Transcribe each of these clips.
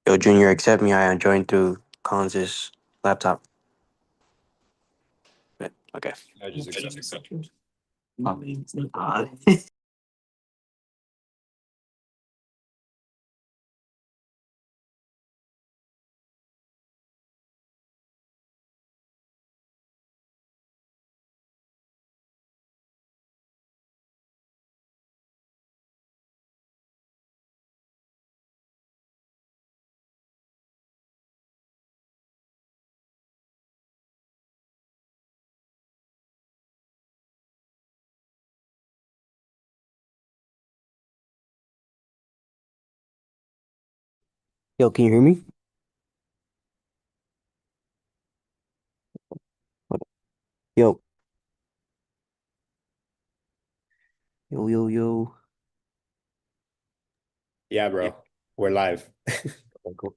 Yo, Junior, accept me. I joined through Collins' laptop. Yeah, okay. I just accept. Uh, Yo, can you hear me? Yo, yo. Yeah, bro. We're live. Okay, cool.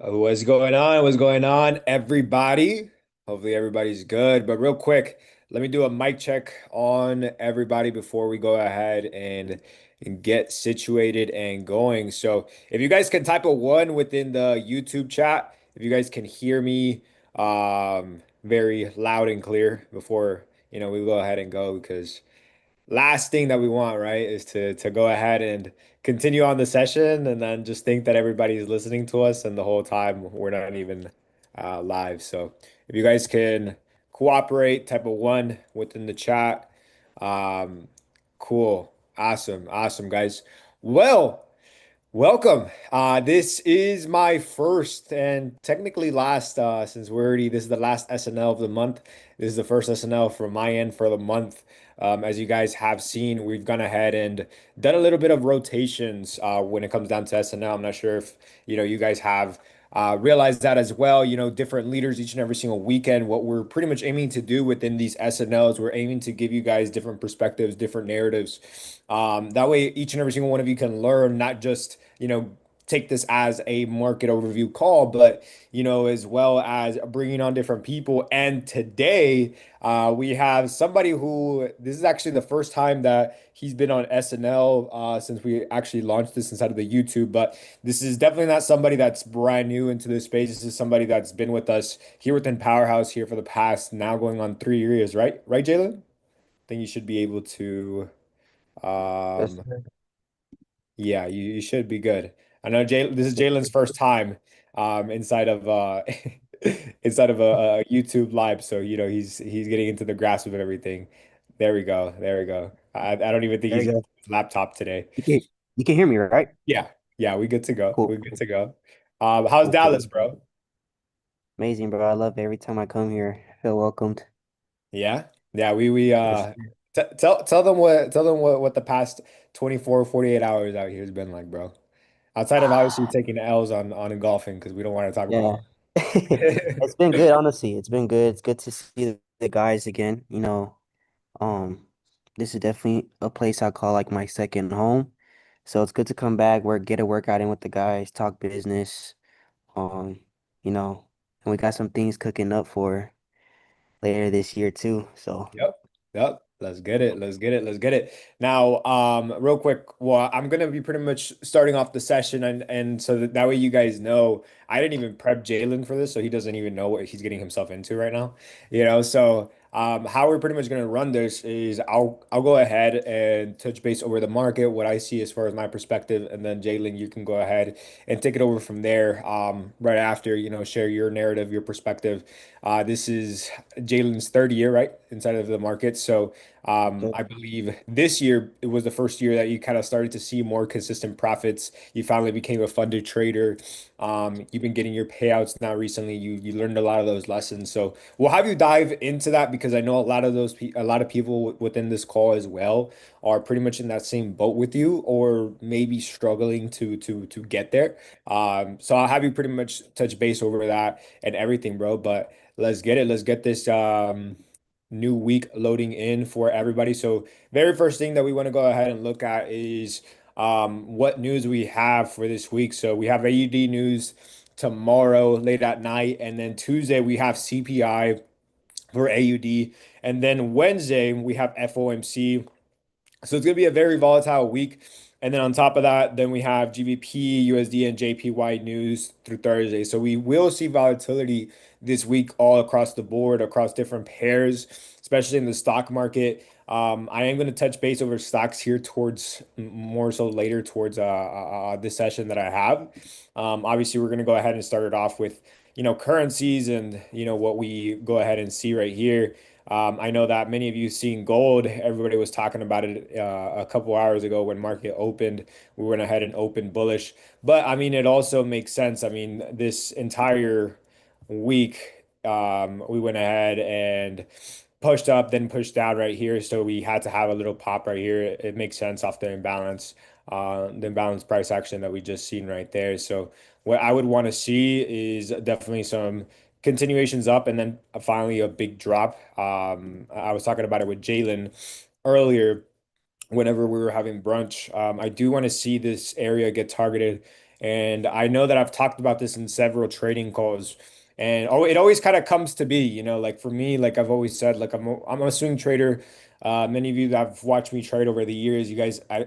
What's going on? What's going on, everybody? Hopefully, everybody's good. But real quick, let me do a mic check on everybody before we go ahead and get situated and going. So, if you guys can type a one within the YouTube chat, if you guys can hear me very loud and clear before we go ahead and go because last thing that we want, right, is to go ahead and continue on the session and then just think that everybody's listening to us and the whole time we're not even live. So if you guys can cooperate, type of one within the chat. Um, cool. Awesome, guys. Well, welcome. This is my first and technically last, since this is the last SNL of the month. This is the first SNL from my end for the month. As you guys have seen, we've gone ahead and done a little bit of rotations when it comes down to SNL. I'm not sure if you guys have realized that as well. Different leaders each and every single weekend. What we're pretty much aiming to do within these SNLs, we're aiming to give you guys different perspectives, different narratives. That way, each and every single one of you can learn, not just, take this as a market overview call, but, as well as bringing on different people. And today, we have somebody who, this is actually the first time that he's been on SNL since we actually launched this inside of the YouTube. But this is definitely not somebody that's brand new into this space. This is somebody that's been with us here within Powerhouse here for the past now going on 3 years, right? Right, Jaylen? I think you should be able to. Yes, Um, sir. yeah, you should be good. I know this is Jalen's first time inside of inside of a YouTube live, so he's getting into the grasp of everything. There we go. There we go. I don't even think There he's you using go. his laptop today. You can hear me, right? Yeah. Yeah, we good to go. Cool, We're good to go. How's cool. Dallas, bro? Amazing, bro. I love it every time I come here. I feel welcomed. Yeah. Yeah, we Yes. t tell them what the past 24 48 hours out here has been like, bro. Outside of obviously taking L's on golfing because we don't want to talk about Yeah. that. It's been good, honestly. It's been good. It's good to see the guys again. Um, this is definitely a place I call like my second home. So it's good to come back, get a workout in with the guys, talk business. Um, you know, and we got some things cooking up for later this year too. So Yep. Yep. Let's get it. Let's get it. Let's get it. Now, real quick, well, I'm gonna be pretty much starting off the session and so that way you guys know I didn't even prep Jaylen for this, so he doesn't even know what he's getting himself into right now. So how we're pretty much gonna run this is I'll go ahead and touch base over the market, what I see as far as my perspective, and then Jaylen, you can go ahead and take it over from there. Right after, share your narrative, your perspective. This is Jaylen's third year, right, inside of the market. So yep. I believe this year it was the first year that you kind of started to see more consistent profits. You finally became a funded trader. You've been getting your payouts now recently. You learned a lot of those lessons. So we'll have you dive into that because I know a lot of a lot of people within this call as well are pretty much in that same boat with you, or maybe struggling to get there. So I'll have you pretty much touch base over that and everything, bro. But let's get it. Let's get this new week loading in for everybody. So, very first thing that we want to go ahead and look at is what news we have for this week. So, we have AUD news tomorrow late at night, and then Tuesday we have CPI for AUD, and then Wednesday we have FOMC. So it's going to be a very volatile week. And then on top of that, then we have GBP, USD, and JPY news through Thursday. So we will see volatility this week all across the board, across different pairs, especially in the stock market. I am going to touch base over stocks here towards more so later towards this session that I have. Obviously, we're going to go ahead and start it off with, currencies and, what we go ahead and see right here. I know that many of you seen gold. Everybody was talking about it a couple hours ago when market opened. We went ahead and opened bullish. But I mean, it also makes sense. I mean, this entire week, we went ahead and pushed up, then pushed down right here. So we had to have a little pop right here. It makes sense off the imbalance price action that we just seen right there. So what I would want to see is definitely some continuations up and then finally a big drop. I was talking about it with Jaylen earlier whenever we were having brunch. I do want to see this area get targeted. And I know that I've talked about this in several trading calls. And it always kind of comes to be, like for me, like I've always said, like I'm a swing trader. Many of you that have watched me trade over the years, you guys I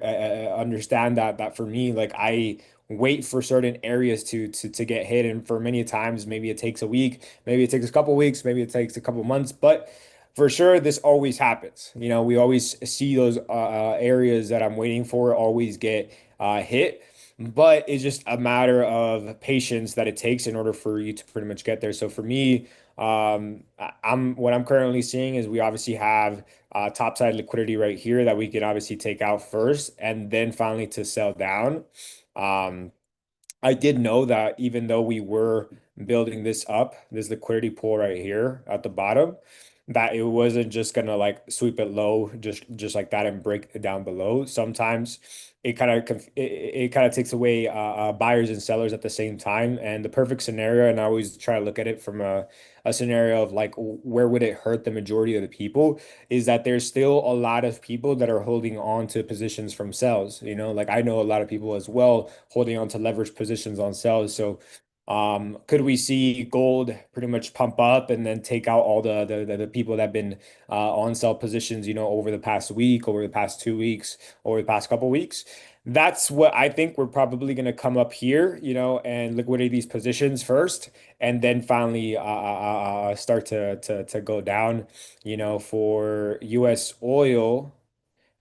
understand that for me, like I wait for certain areas to get hit. And for many times, maybe it takes a week, maybe it takes a couple weeks, maybe it takes a couple months, but for sure, this always happens. We always see those areas that I'm waiting for always get hit, but it's just a matter of patience that it takes in order for you to pretty much get there. So for me, I'm what I'm currently seeing is we obviously have topside liquidity right here that we can obviously take out first, and then finally to sell down. Um, I did know that even though we were building this up, this liquidity pool right here at the bottom, that it wasn't just gonna like sweep it low just like that and break it down below. Sometimes it kind of takes away buyers and sellers at the same time. And the perfect scenario, and I always try to look at it from a scenario of like where would it hurt the majority of the people, is that there's still a lot of people that are holding on to positions from sales. Like I know a lot of people as well holding on to leverage positions on sales. So, could we see gold pretty much pump up and then take out all the people that have been on sell positions, over the past week, over the past 2 weeks, over the past couple weeks? That's what I think we're probably going to come up here, and liquidate these positions first, and then finally start to go down, for U.S. oil.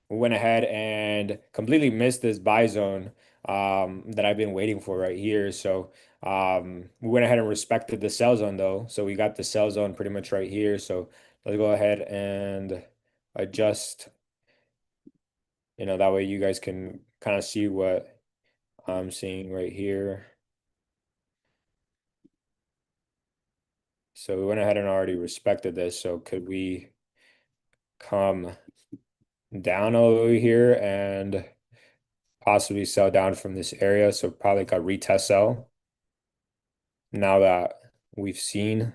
We went ahead and completely missed this buy zone that I've been waiting for right here. So we went ahead and respected the sell zone though. So we got the sell zone pretty much right here. So let's go ahead and adjust, that way you guys can kind of see what I'm seeing right here. So we went ahead and already respected this. So could we? come down over here and possibly sell down from this area. So probably got retest sell now that we've seen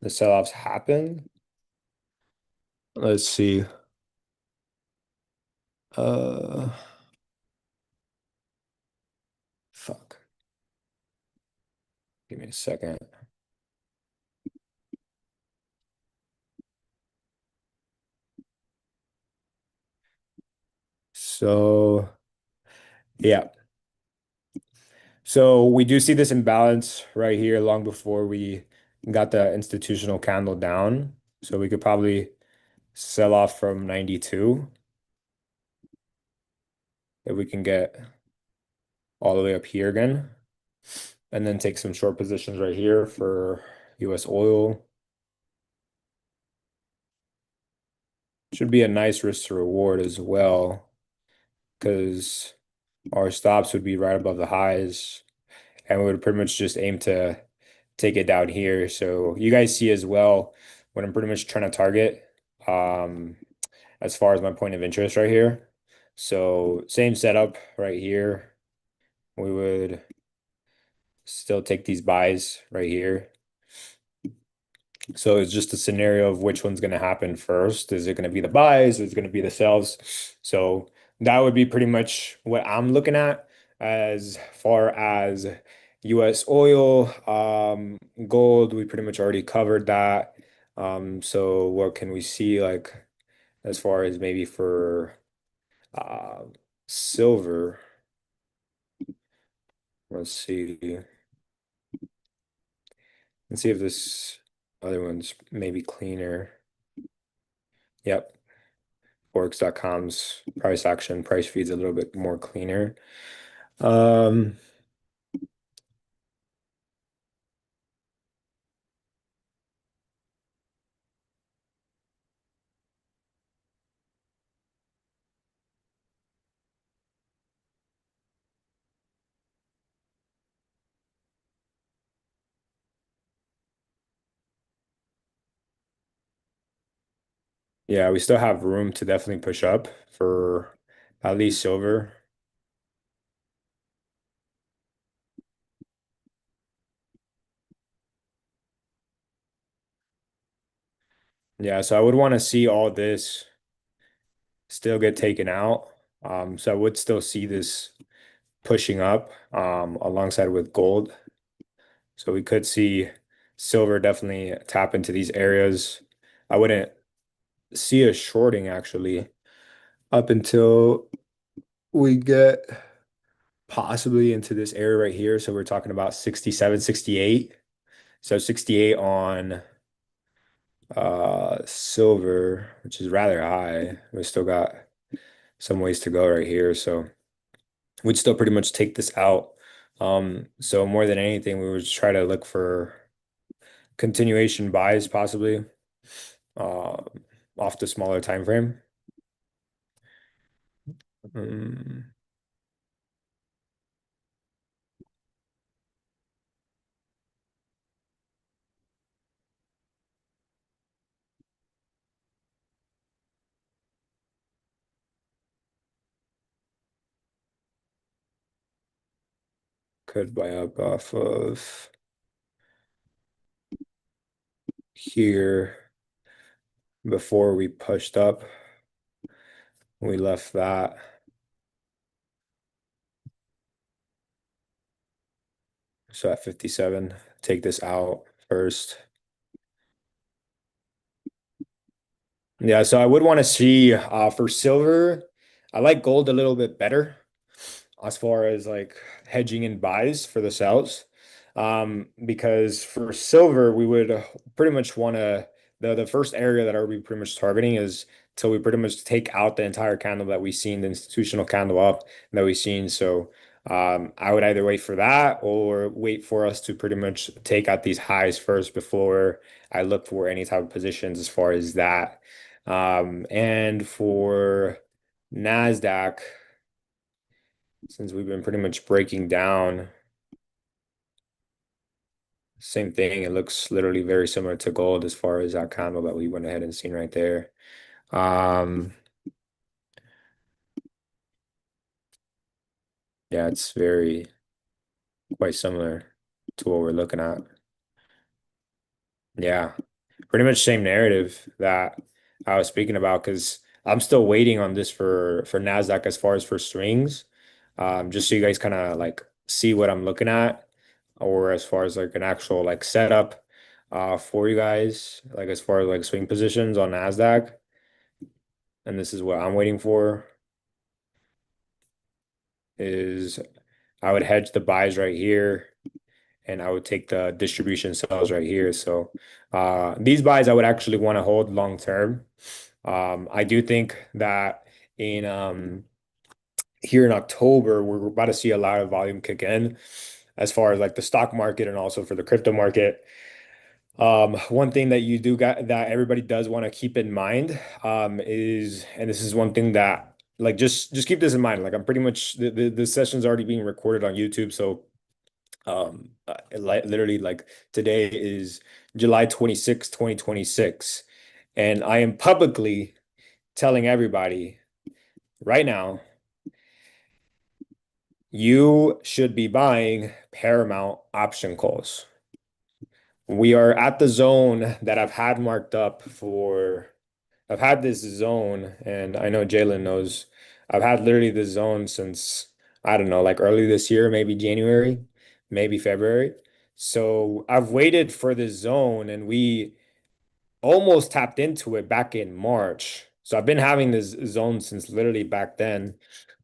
the sell-offs happen. Let's see. Uh, fuck. Give me a second. So, yeah. So we do see this imbalance right here long before we got the institutional candle down. So we could probably sell off from 92 if we can get all the way up here again. And then take some short positions right here for US oil. Should be a nice risk to reward as well, because our stops would be right above the highs, and we would pretty much just aim to take it down here. So you guys see as well what I'm pretty much trying to target, um, as far as my point of interest right here. So same setup right here. We would still take these buys right here. So it's just a scenario of which one's going to happen first. Is it going to be the buys? Is it going to be the sells? So that would be pretty much what I'm looking at as far as US oil, gold. We pretty much already covered that. So what can we see like as far as maybe for uh, silver? Let's see. Let's see if this other one's maybe cleaner. Yep. Forex.com's price action price feed's a little bit more cleaner. Um, yeah, we still have room to definitely push up for at least silver. Yeah, so I would want to see all this still get taken out. So I would still see this pushing up alongside with gold. So we could see silver definitely tap into these areas. I wouldn't see a shorting actually up until we get possibly into this area right here. So we're talking about 67, 68. So 68 on silver, which is rather high. We still got some ways to go right here. So we'd still pretty much take this out. So more than anything, we would just try to look for continuation buys possibly uh, off the smaller time frame. Um, could buy up off of here before we pushed up. We left that. So at 57, take this out first. Yeah, so I would want to see for silver, I like gold a little bit better as far as like hedging and buys for the sells. Because for silver, we would pretty much want to the first area that I would be pretty much targeting is till we pretty much take out the entire candle that we've seen, the institutional candle up that we've seen. So I would either wait for that or wait for us to pretty much take out these highs first before I look for any type of positions as far as that. And for NASDAQ, since we've been pretty much breaking down, same thing. It looks literally very similar to gold as far as that candle that we went ahead and seen right there. Um, yeah, it's very quite similar to what we're looking at. Yeah, pretty much same narrative that I was speaking about because I'm still waiting on this for Nasdaq as far as for swings. Just so you guys kind of like see what I'm looking at, or as far as like an actual like setup for you guys, like as far as like swing positions on Nasdaq. And this is what I'm waiting for is I would hedge the buys right here and I would take the distribution sells right here. So these buys I would actually want to hold long term. I do think that in here in October, we're about to see a lot of volume kick in as far as like the stock market and also for the crypto market. One thing that you do got that everybody does want to keep in mind is, and this is one thing that like just keep this in mind. Like I'm pretty much the session's already being recorded on YouTube, so literally like today is July 26, 2026, and I am publicly telling everybody right now, you should be buying Paramount option calls. We are at the zone that I've had marked up for, I've had this zone, and I know Jaylen knows, I've had literally this zone since, I don't know, like early this year, maybe January, maybe February. So I've waited for this zone, and we almost tapped into it back in March. So I've been having this zone since literally back then.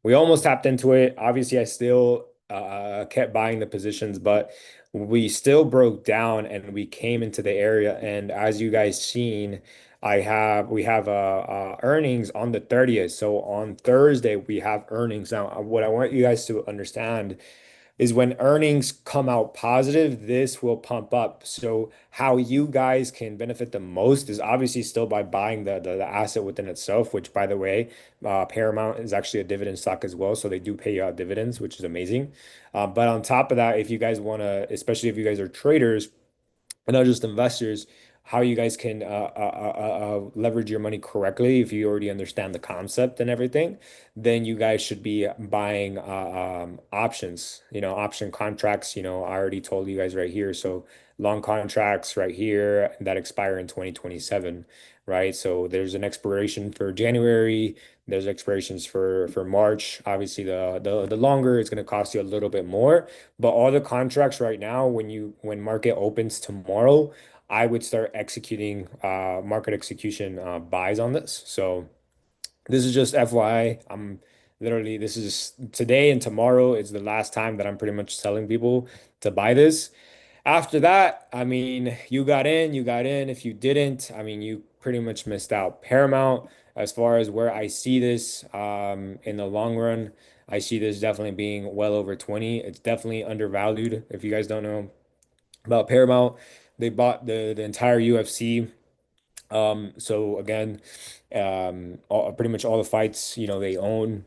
We almost tapped into it. Obviously, I still kept buying the positions, but we still broke down and we came into the area. And as you guys seen, we have earnings on the 30th. So on Thursday we have earnings. Now, what I want you guys to understand is when earnings come out positive, this will pump up. So how you guys can benefit the most is obviously still by buying the asset within itself, which by the way, Paramount is actually a dividend stock as well. So they do pay out dividends, which is amazing. But on top of that, if you guys want to, especially if you guys are traders, and not just investors, how you guys can leverage your money correctly if you already understand the concept and everything, then you guys should be buying options, option contracts. I already told you guys right here. So long contracts right here that expire in 2027, right? So there's an expiration for January. There's expirations for March. Obviously, the longer it's going to cost you a little bit more. But all the contracts right now, when market opens tomorrow, I would start executing market execution buys on this. So this is just FYI. I'm literally this is today and tomorrow is the last time that I'm pretty much telling people to buy this. After that, I mean, you got in, you got in. If you didn't, I mean, you pretty much missed out. Paramount, as far as where I see this in the long run, I see this definitely being well over 20. It's definitely undervalued. If you guys don't know about Paramount, they bought the entire UFC. So again, pretty much all the fights, they own.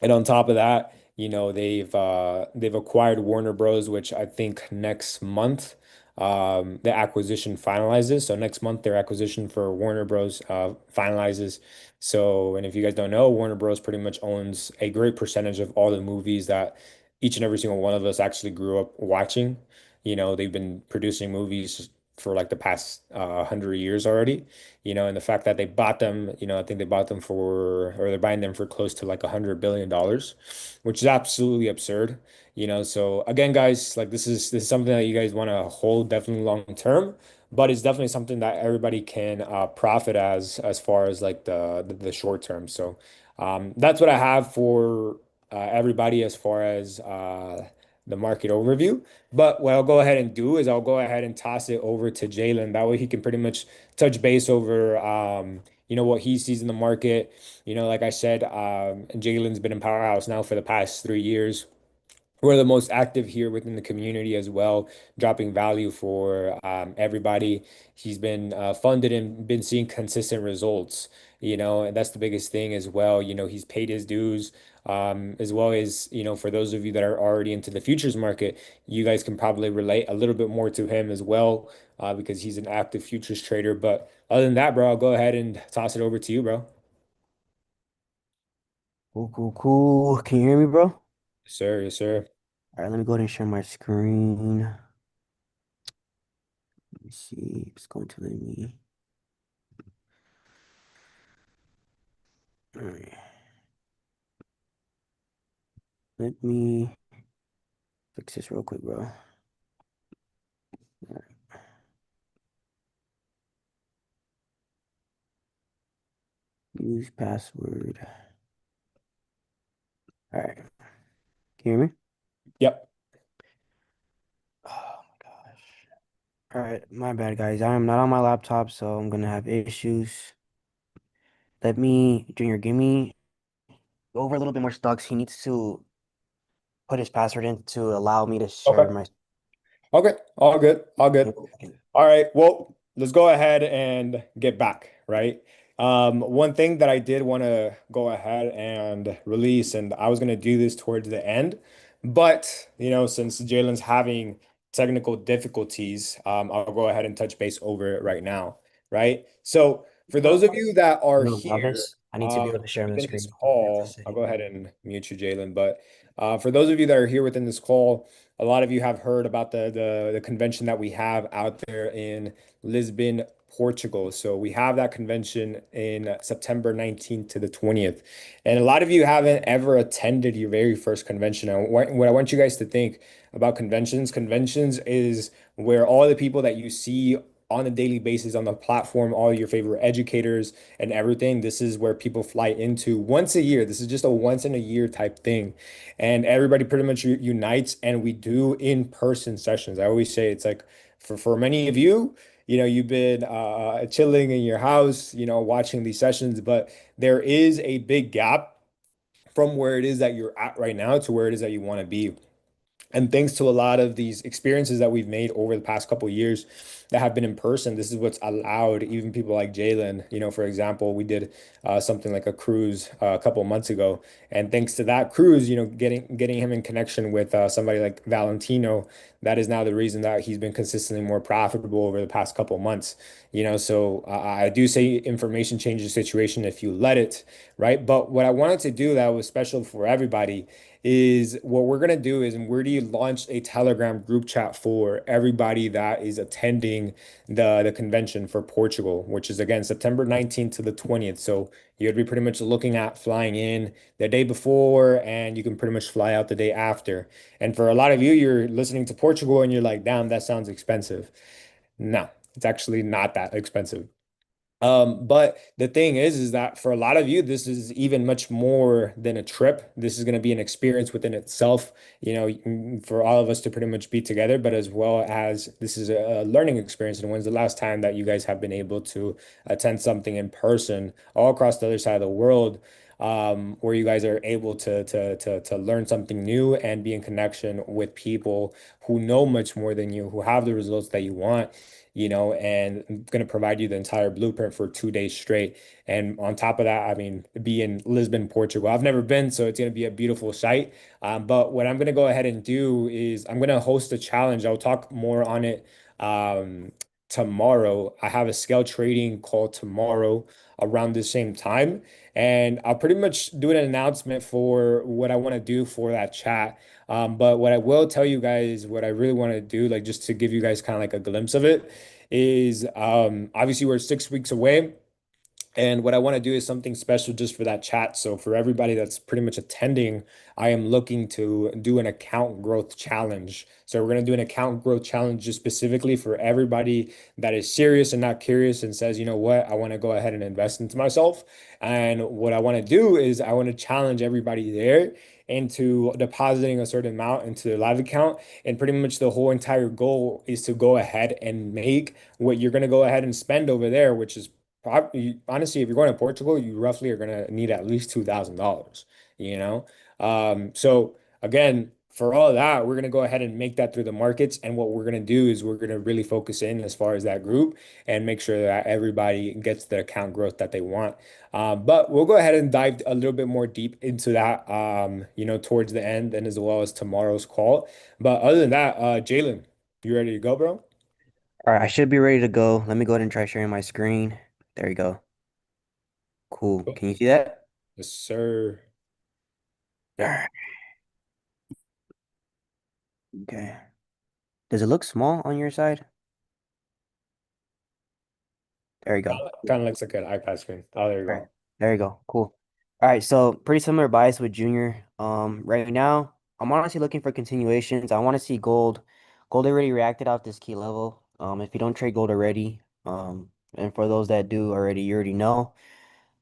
And on top of that, they've acquired Warner Bros., which I think next month the acquisition finalizes. So next month their acquisition for Warner Bros. Finalizes. So, and if you guys don't know, Warner Bros. Pretty much owns a great percentage of all the movies that each and every single one of us actually grew up watching. They've been producing movies for like the past 100 years already. And the fact that they bought them, I think they bought them for, or they're buying them for close to like $100 billion, which is absolutely absurd. So again, guys, like this is something that you guys want to hold definitely long term, but it's definitely something that everybody can profit as far as like the short term. So that's what I have for everybody as far as the market overview. But what I'll go ahead and do is I'll go ahead and toss it over to Jaylen. That way he can pretty much touch base over what he sees in the market. Like I said, Jaylen's been in Powerhouse now for the past 3 years. We're the most active here within the community as well, dropping value for everybody. He's been funded and been seeing consistent results, and that's the biggest thing as well. He's paid his dues. as well as, for those of you that are already into the futures market, you guys can probably relate a little bit more to him as well, because he's an active futures trader. But other than that, bro, I'll go ahead and toss it over to you, bro. Cool, cool, cool. Can you hear me, bro? Yes, sir. Yes, sir. All right, let me go ahead and share my screen. Let me see. It's going to let me. All right. Let me fix this real quick, bro. All right. Use password. All right. Can you hear me? Yep. Oh my gosh. All right, my bad, guys. I am not on my laptop, so I'm gonna have issues. Junior, give me over a little bit more stocks. He needs to put his password in to allow me to share Okay. my. Okay. All good. All Give good. me a second. All right, well, let's go ahead and get back, right? One thing that I did want to go ahead and release, and I was going to do this towards the end, but since Jalen's having technical difficulties, I'll go ahead and touch base over it right now, right? So, for those of you that are No, here Elvis. I need to be able to share my within this screen. Give me a call, I'll second. go ahead and mute you, Jaylen. But for those of you that are here within this call, a lot of you have heard about the convention that we have out there in Lisbon, Portugal. So we have that convention in September 19th to the 20th. And a lot of you haven't ever attended your very first convention. And what I want you guys to think about conventions is where all the people that you see on a daily basis on the platform, all your favorite educators and everything, this is where people fly into once a year. This is just a once in a year type thing, and everybody pretty much unites and we do in-person sessions. I always say it's like for many of you, you've been chilling in your house, watching these sessions, but there is a big gap from where it is that you're at right now to where it is that you want to be. And thanks to a lot of these experiences that we've made over the past couple of years that have been in person, this is what's allowed even people like Jaylen. For example, we did something like a cruise a couple of months ago, and thanks to that cruise, getting him in connection with somebody like Valentino, that is now the reason that he's been consistently more profitable over the past couple of months. So I do say information changes the situation if you let it, right? But what I wanted to do that was special for everybody is what we're going to do is, and we're going to launch a Telegram group chat for everybody that is attending the convention for Portugal, which is again September 19th to the 20th. So you'd be pretty much looking at flying in the day before and you can pretty much fly out the day after. And for a lot of you, you're listening to Portugal and you're like, damn, that sounds expensive. No, it's actually not that expensive. But the thing is that for a lot of you, this is even much more than a trip. This is going to be an experience within itself, for all of us to pretty much be together, but as well as this is a learning experience. And when's the last time that you guys have been able to attend something in person all across the other side of the world, where you guys are able to learn something new and be in connection with people who know much more than you, who have the results that you want, and I'm going to provide you the entire blueprint for 2 days straight. And on top of that, I mean, be in Lisbon, Portugal. I've never been, so it's going to be a beautiful site. But what I'm going to go ahead and do is I'm going to host a challenge. I'll talk more on it um, tomorrow. I have a scale trading call tomorrow around the same time. And I'll pretty much do an announcement for what I want to do for that chat. But what I will tell you guys, what I really want to do, like just to give you guys kind of like a glimpse of it, is obviously we're 6 weeks away. And what I want to do is something special just for that chat. So for everybody that's pretty much attending, I am looking to do an account growth challenge. So we're going to do an account growth challenge just specifically for everybody that is serious and not curious and says, you know what, I want to go ahead and invest into myself. And what I want to do is I want to challenge everybody there into depositing a certain amount into their live account. And pretty much the whole entire goal is to go ahead and make what you're going to go ahead and spend over there, which is honestly, if you're going to Portugal, you roughly are going to need at least $2,000, you know? So again, for all that, we're gonna go ahead and make that through the markets. And what we're gonna do is we're gonna really focus in as far as that group and make sure that everybody gets the account growth that they want. But we'll go ahead and dive a little bit more deep into that, towards the end and as well as tomorrow's call. But other than that, Jaylen, you ready to go, bro? All right, I should be ready to go. Let me go ahead and try sharing my screen. There you go. Cool. Cool. Can you see that? Yes, sir. All right. Okay. Does it look small on your side? There you go. Kind of looks like an iPad screen. Oh, there you All right. go. There you go. Cool. All right, so pretty similar bias with Junior. Right now, I'm honestly looking for continuations. I want to see gold. Gold already reacted off this key level. If you don't trade gold already, and for those that do already, you already know.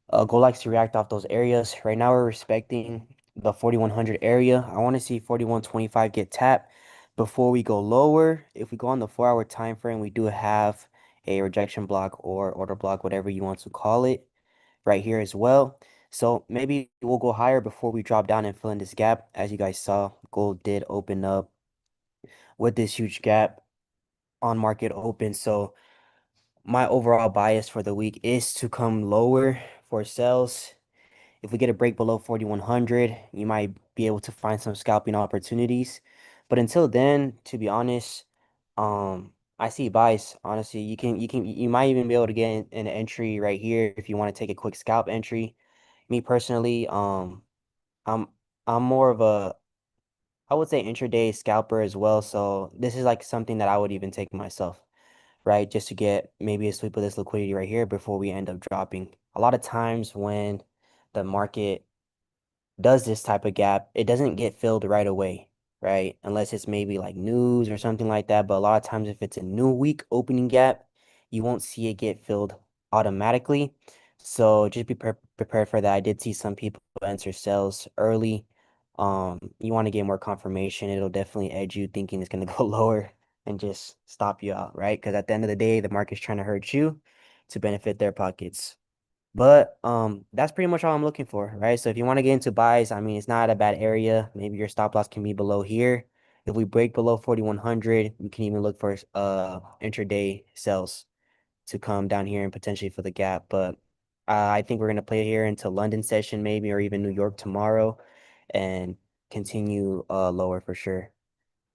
Gold likes to react off those areas. Right now, we're respecting the 4100 area. I want to see 4125 get tapped before we go lower. If we go on the 4 hour time frame, we do have a rejection block or order block, whatever you want to call it, right here as well. So maybe we'll go higher before we drop down and fill in this gap. As you guys saw, gold did open up with this huge gap on market open. So my overall bias for the week is to come lower for sales. If we get a break below 4100, you might be able to find some scalping opportunities. But until then, to be honest, I see buys. Honestly, you might even be able to get an entry right here if you want to take a quick scalp entry. Me personally, I'm I'm more of a, I would say, intraday scalper as well. So this is like something that I would even take myself, right? Just to get maybe a sweep of this liquidity right here before we end up dropping. A lot of times when the market does this type of gap, it doesn't get filled right away, right? Unless it's maybe like news or something like that. But a lot of times, if it's a new week opening gap, you won't see it get filled automatically. So just be prepared for that. I did see some people enter sales early. You want to get more confirmation. It'll definitely edge you thinking it's going to go lower and just stop you out, right? Because at the end of the day, the market's trying to hurt you to benefit their pockets. But that's pretty much all I'm looking for, right? So if you want to get into buys, I mean, it's not a bad area. Maybe your stop loss can be below here. If we break below 4100, you can even look for intraday sells to come down here and potentially for the gap. But I think we're gonna play here into London session maybe or even New York tomorrow and continue lower for sure.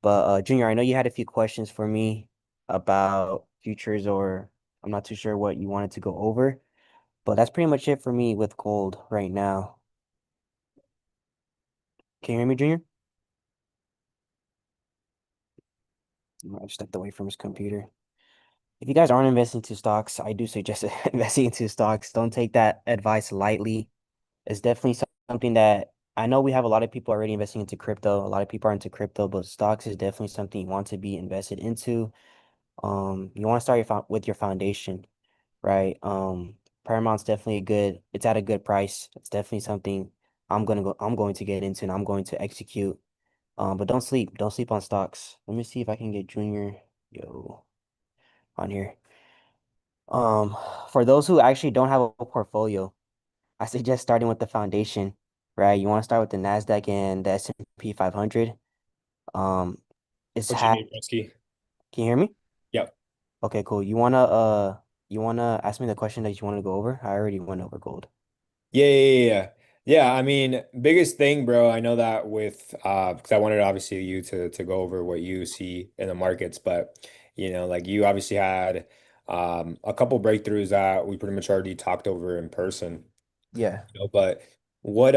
But Junior, I know you had a few questions for me about futures, or I'm not too sure what you wanted to go over. But that's pretty much it for me with gold right now. Can you hear me, Junior? I just stepped away from his computer. If you guys aren't investing into stocks, I do suggest investing into stocks. Don't take that advice lightly. It's definitely something that I know we have a lot of people already investing into crypto. A lot of people are into crypto, but stocks is definitely something you want to be invested into. You want to start with your foundation, right? Paramount's definitely a good, it's at a good price. It's definitely something I'm going to get into and I'm going to execute. But don't sleep. Don't sleep on stocks. Let me see if I can get Junior, yo, on here. Um, for those who actually don't have a portfolio, I suggest starting with the foundation, right? You want to start with the Nasdaq and the S&P 500. Um, it's What you had, need, Rusky? can you hear me? Yep. Okay, cool. You wanna ask me the question that you want to go over? I already went over gold. Yeah. Yeah, I mean, biggest thing, bro, I know that with because I wanted obviously you to go over what you see in the markets, but like you obviously had a couple breakthroughs that we pretty much already talked over in person. Yeah. But what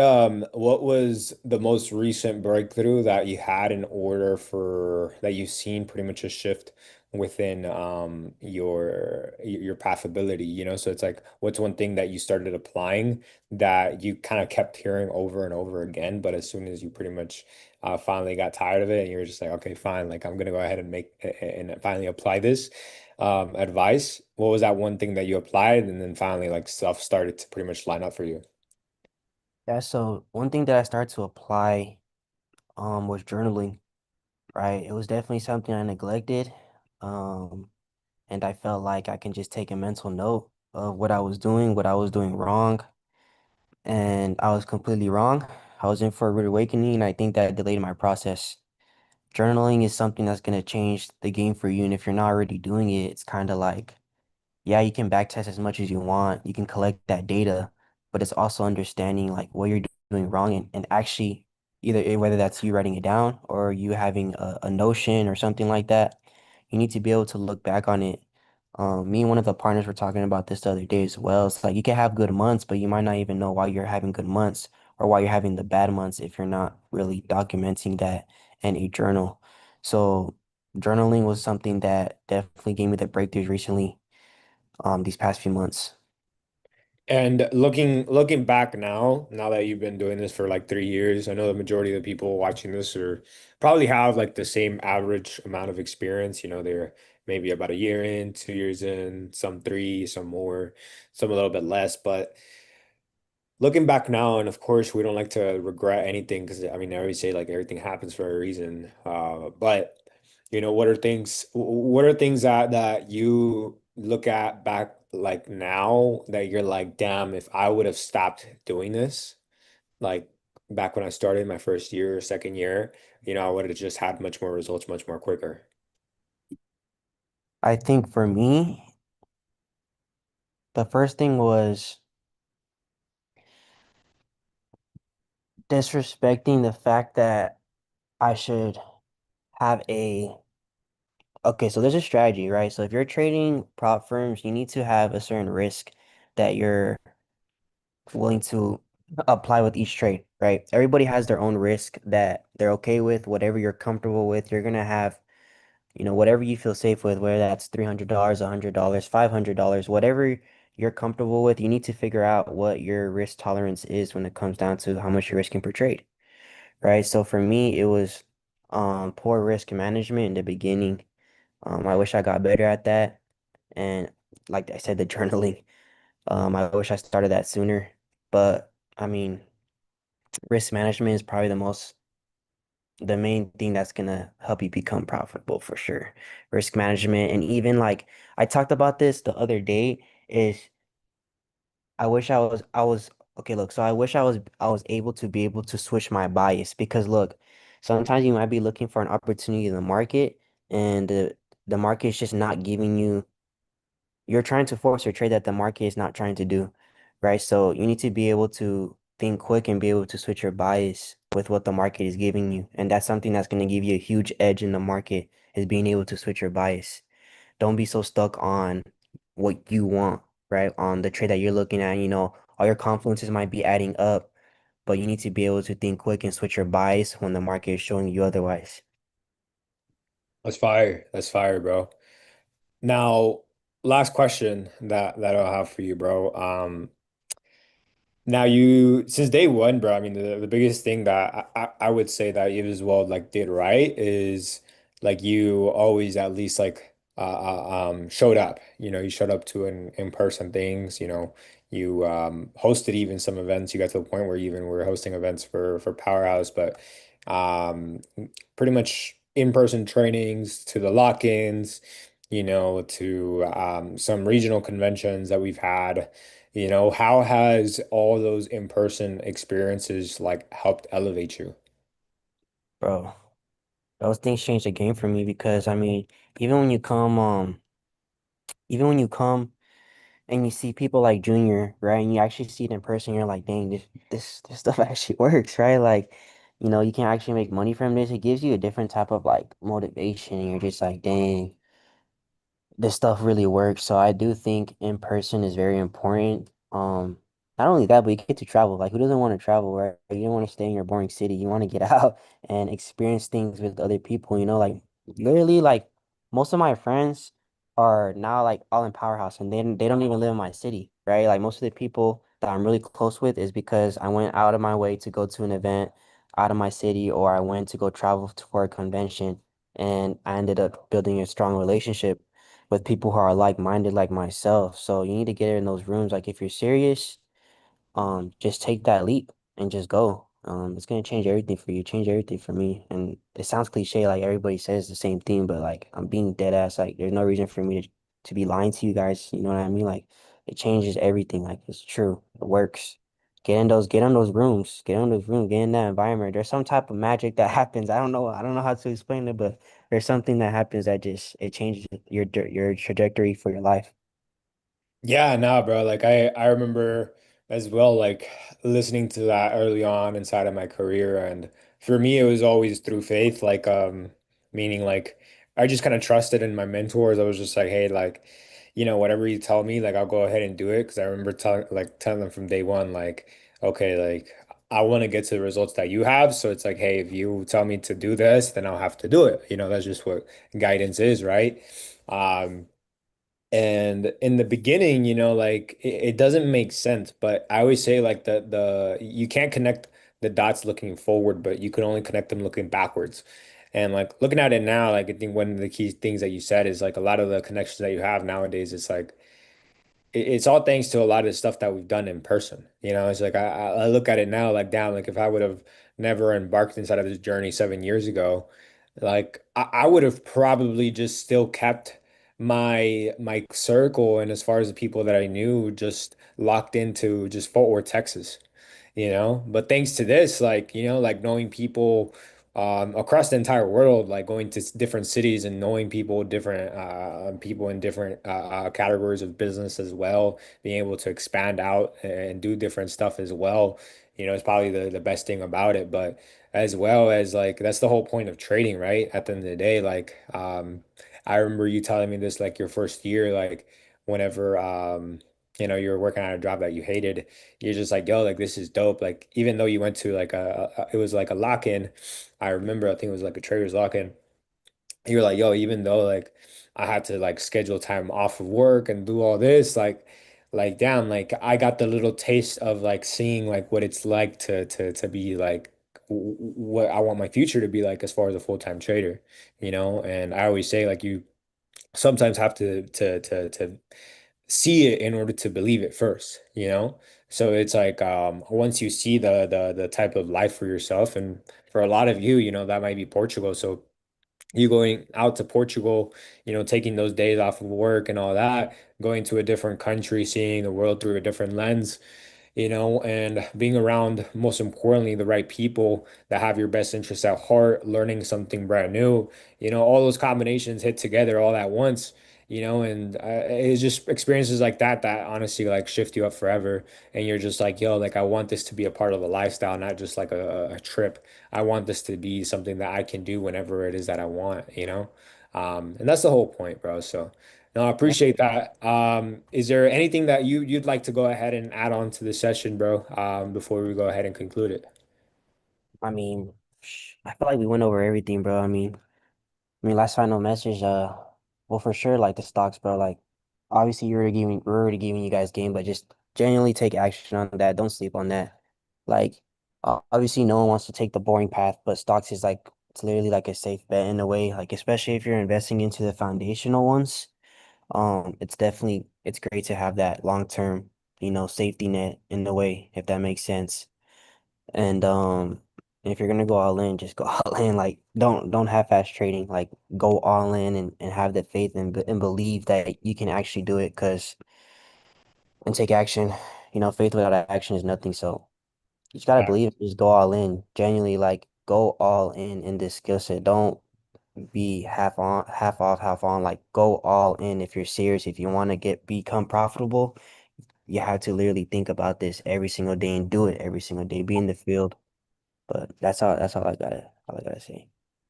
was the most recent breakthrough that you had in order for that you've seen pretty much a shift within your pathability, so it's like what's one thing that you started applying that you kind of kept hearing over and over again, but as soon as you pretty much finally got tired of it and you were just like, okay, fine, like I'm gonna go ahead and and finally apply this advice. What was that one thing that you applied and then finally like stuff started to pretty much line up for you? Yeah, so one thing that I started to apply was journaling, right? It was definitely something I neglected. Um, and I felt like I can just take a mental note of what I was doing wrong, and I was completely wrong. I was in for a rude awakening, and I think that delayed my process. journaling is something that's gonna change the game for you. And if you're not already doing it, it's kind of like, yeah, you can backtest as much as you want. You can collect that data, but it's also understanding like what you're doing wrong and actually whether that's you writing it down or you having a notion or something like that, you need to be able to look back on it. Me and one of the partners were talking about this the other day as well. It's like you can have good months, but you might not even know why you're having good months or why you're having the bad months if you're not really documenting that in a journal. So journaling was something that definitely gave me the breakthroughs recently, these past few months. And looking back now that you've been doing this for like 3 years, I know the majority of the people watching this are probably have like the same average amount of experience. They're maybe about a year in, 2 years in, some three, some more, some a little bit less. But looking back now, and of course, we don't like to regret anything because I mean, I always say like everything happens for a reason. But what are things that you look at back like now that you're like, damn, if I would have stopped doing this, like back when I started my first year or second year, I would have just had much more results, much more quicker. I think for me, the first thing was disrespecting the fact that I should have okay, so there's a strategy, right? So if you're trading prop firms, you need to have a certain risk that you're willing to apply with each trade, right? Everybody has their own risk that they're okay with, whatever you're comfortable with. You're gonna have, whatever you feel safe with, whether that's $300, $100, $500, whatever you're comfortable with. You need to figure out what your risk tolerance is when it comes down to how much you're risking per trade, right? So for me, it was poor risk management in the beginning. I wish I got better at that. And like I said, the journaling, I wish I started that sooner. But I mean, risk management is probably the main thing that's gonna help you become profitable for sure. Risk management, and even like I talked about this the other day, is I was okay, look, so I wish I was able to switch my bias because look, sometimes you might be looking for an opportunity in the market and the market is just not giving you, you're trying to force a trade that the market is not trying to do, right? So you need to be able to think quick and be able to switch your bias with what the market is giving you. And that's something that's going to give you a huge edge in the market is being able to switch your bias. Don't be so stuck on what you want, right? On the trade that you're looking at, all your confluences might be adding up, but you need to be able to think quick and switch your bias when the market is showing you otherwise. That's fire. That's fire, bro. Now, last question that I'll have for you, bro. Now since day one, bro, I mean the biggest thing that I would say that you as well like did right is like you always at least like showed up. You showed up to in-person things, you hosted even some events. You got to the point where you even were hosting events for Powerhouse, but um pretty much in-person trainings to the lock-ins, to some regional conventions that we've had. How has all those in-person experiences like helped elevate you? Bro, those things change the game for me because I mean, even when you come, even when you come and you see people like Junior, right? And you actually see it in person, you're like, dang, this stuff actually works, right? Like, you can actually make money from this. It gives you a different type of like motivation. And you're just like, dang, this stuff really works. So I do think in person is very important. Not only that, but you get to travel. Like, who doesn't want to travel, right? You don't want to stay in your boring city. You want to get out and experience things with other people. Like literally, like most of my friends are now like all in Powerhouse, and they don't even live in my city, right? Like most of the people that I'm really close with is because I went out of my way to go to an event out of my city, or I went to go travel for a convention, and I ended up building a strong relationship with people who are like-minded like myself. So you need to get in those rooms. Like if you're serious, just take that leap and just go. It's gonna change everything for you, change everything for me. And it sounds cliche, like everybody says the same thing, but like I'm being dead ass. Like there's no reason for me to be lying to you guys. You know what I mean? Like it changes everything. Like it's true. It works. get in those rooms, get in that environment. There's some type of magic that happens. I don't know how to explain it, but there's something that happens that just it changes your trajectory for your life. Yeah, nah, bro. Like I remember as well, like listening to that early on inside of my career, and for me, it was always through faith. Like, meaning like I just kind of trusted in my mentors. I was just like, hey, like, whatever you tell me, like I'll go ahead and do it. Because I remember telling them from day one, like, okay, like I want to get to the results that you have. So it's like, hey, if you tell me to do this, then I'll have to do it. That's just what guidance is, right? Um, and in the beginning, like it doesn't make sense, but I always say like the you can't connect the dots looking forward, but you can only connect them looking backwards. And like looking at it now, like I think one of the key things that you said is like a lot of the connections that you have nowadays, it's like it's all thanks to a lot of the stuff that we've done in person. It's like I look at it now like damn, like if I would have never embarked inside of this journey 7 years ago, like I would have probably just still kept my circle and as far as the people that I knew just locked into just Fort Worth, Texas. But thanks to this, like, like knowing people across the entire world, like going to different cities and knowing different people in different categories of business as well, being able to expand out and do different stuff as well, is probably the best thing about it. But as well as like that's the whole point of trading, right? At the end of the day, like I remember you telling me this like your first year, like whenever you were working on a job that you hated, you're just like, yo, like this is dope. Like even though you went to like it was like a lock-in. I remember I think it was like a trader's lock-in. You're like, yo, even though like I had to like schedule time off of work and do all this, like damn, like I got the little taste of like seeing like what it's like to be like what I want my future to be like as far as a full-time trader. And I always say like you sometimes have to see it in order to believe it first. So it's like once you see the type of life for yourself, and for a lot of you, that might be Portugal. So you going out to Portugal, taking those days off of work and all that, going to a different country, seeing the world through a different lens, and being around, most importantly, the right people that have your best interests at heart, learning something brand new, all those combinations hit together all at once, and it's just experiences like that honestly like shift you up forever. And you're just like, yo, like I want this to be a part of a lifestyle, not just like a trip. I want this to be something that I can do whenever it is that I want. And that's the whole point, bro. So. No, I Yeah. appreciate that. Is there anything that you'd like to go ahead and add on to the session, bro, before we go ahead and conclude it? I mean, I feel like we went over everything, bro. Last final message, well, for sure, like the stocks, bro. Like, obviously, we're already giving you guys game, but just genuinely take action on that. Don't sleep on that. Like, obviously, no one wants to take the boring path, but stocks is like it's literally like a safe bet in a way. Like, especially if you're investing into the foundational ones, it's great to have that long term, safety net in a way, if that makes sense. And if you're gonna go all in, just go all in. Like don't half-ass trading. Like go all in and have the faith and believe that you can actually do it. Cause and take action. Faith without action is nothing. So you just gotta believe. Just go all in. Genuinely, like go all in this skill set. Don't be half on, half off, half on. Like go all in if you're serious. If you want to become profitable, you have to literally think about this every single day and do it every single day. Be in the field. But that's all I gotta say.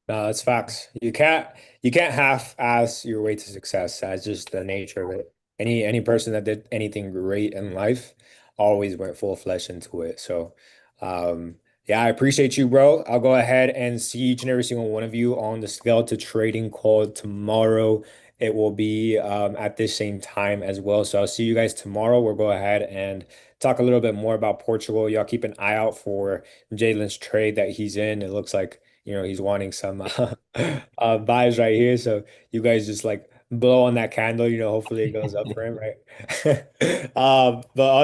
No, that's facts. You can't half-ass your way to success. That's just the nature of it. Any person that did anything great in life always went full flesh into it. So, um, yeah, I appreciate you, bro. I'll go ahead and see each and every single one of you on the Scale to Trading call tomorrow. It will be at this same time as well. So I'll see you guys tomorrow. We'll go ahead and talk a little bit more about Portugal. Y'all keep an eye out for Jaylen's trade that he's in. It looks like he's wanting some buys right here. So you guys just like blow on that candle, hopefully it goes up for him, right? But